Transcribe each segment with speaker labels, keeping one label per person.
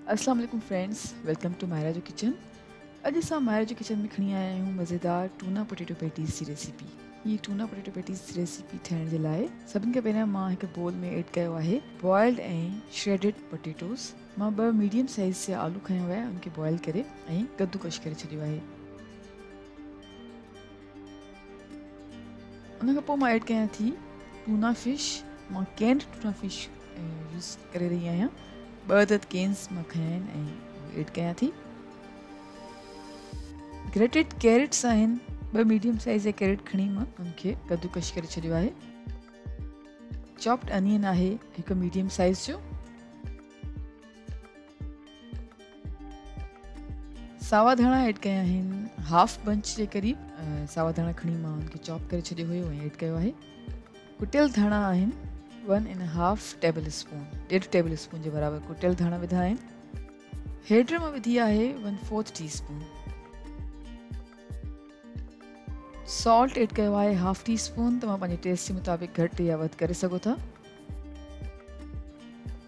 Speaker 1: अस्सलाम वालेकुम friends, welcome to Myra जो किचन। अॼु असां मायरा जो किचन में खणी आया आहियूं मज़ेदार टूना पोटेटो पैटीज़ जी रेसिपी। ये टूना पोटेटो पैटीज़ जी रेसिपी ठाहिण जे लाइ सभिनि खां पहिरियां मां हिकु बोल में ऐड कयो आहे बॉइल्ड ऐं श्रेडेड पोटेटोज़। मां 2 मीडियम साइज़ जा आलू खंया हुआ उनखे बॉइल करे ऐं कद्दूकश करे छॾियो आहे। उन खां पोइ मां ऐड कयां थी टूना फिश। मां कैंड टूना फिश यूज़ करे रही आहियां। 2 अदद केन्स मां खंया आहिनि ऐं ऐड कयां थी। ग्रेटेड कैरेट्स आहिनि, 2 मीडियम साइज़ जा कैरेट खणी मां उनखे कद्दूकश करे छॾियो आहे। चॉप्ड अनियन आहे हिकु मीडियम साइज़ जो। सावा धाणा ऐड कया आहिनि, हाफ बंच जे क़रीब सावा धाणा खणी मां उनखे चॉप करे छॾियो हुयो ऐं ऐड कयो आहे। कुटियल धाणा आहिनि 1.5 टेबल स्पून, 1.5 टेबल स्पून जे बराबरि कुटियल धाणा विधा आहिनि। हेड मां विधी आहे 1/4 टीस्पून। सॉल्ट ऐड कयो आहे हाफ टी स्पून, तव्हां पंहिंजे टेस्ट जे मुताबिक़ घटि या वधि करे सघो था।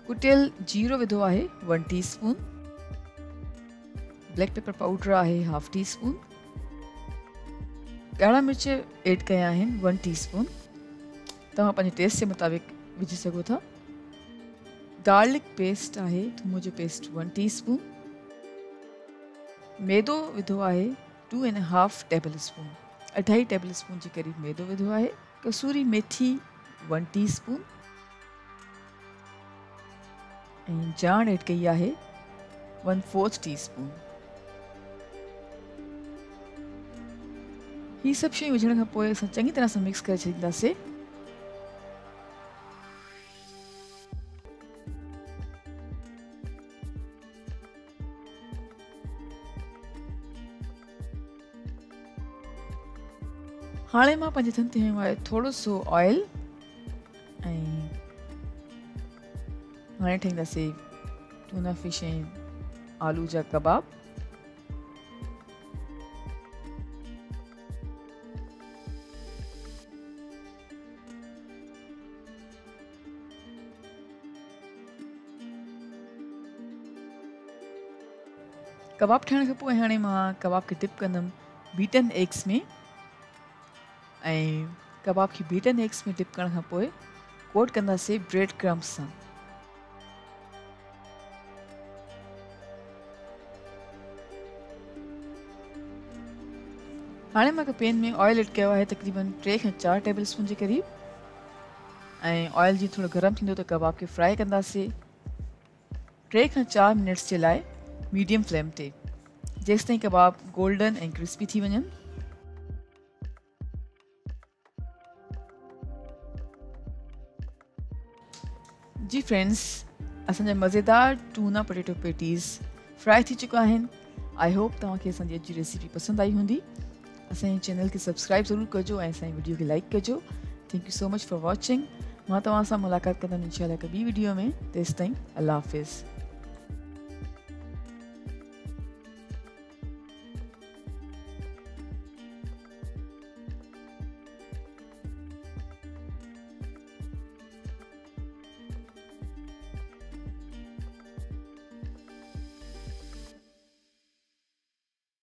Speaker 1: कुटियल जीरो विधो आहे 1 टीस्पून। ब्लैक पेपर पाउडर आहे हाफ टी स्पून। ॻाढ़ा मिर्च ऐड कया आहिनि 1 टीस्पून, तव्हां पंहिंजे टेस्ट जे मुताबिक़ विझी सघो था। गार्लिक पेस्ट आहे, थूम जो पेस्ट 1 टीस्पून। मैदो विधो आहे 2.5 टेबल स्पून, 2.5 टेबल स्पून जे क़रीब मैदो विधो आहे। कसूरी मेथी 1 टीस्पून ऐं जाण ऐड कई आहे 1/4 टीस्पून। ही सभु शयूं विझण खां पोइ असां चङी तरह सां मिक्स करे छॾींदासीं। हाणे मां पंहिंजे हथनि ते हयो आहे थोरो सो ऑयल ऐं हाणे ठाहींदासीं टूना फिश ऐं आलू जा कबाब। कबाब ठाहिण खां पोइ हाणे मां कबाब खे डिप कंदमि बीटन एग्स में ऐं कबाब खे बीटन एग्स में डिप करण खां पोइ कोट कंदासीं ब्रेड क्रम्स सां। हाणे मां हिकु पैन में ऑयल ऐड कयो आहे तक़रीबन 3 खां 4 टेबल स्पून जे क़रीब ऐं ऑयल जीअं थोरो गरम थींदो त कबाब खे फ्राई कंदासीं 3 खां 4 मिनट्स जे लाइ मीडियम फ्लेम ते, जेसि ताईं कबाब गोल्डन ऐं क्रिस्पी थी वञनि। जी फ्रेंड्स, असांजा मज़ेदार टूना पोटेटो पैटीज़ फ्राई थी चुका आहिनि। आई होप तव्हांखे असांजी अॼु जी रेसिपी पसंदि आई हूंदी। असांजे चैनल खे सब्सक्राइब ज़रूरु कजो ऐं असांजी वीडियो खे लाइक कजो। Thank you so much for watching. मां तव्हां सां मुलाक़ात कंदमि इंशाल्लाह हिकु ॿी वीडियो में। तेसि ताईं अल्लाह हाफ़िज़।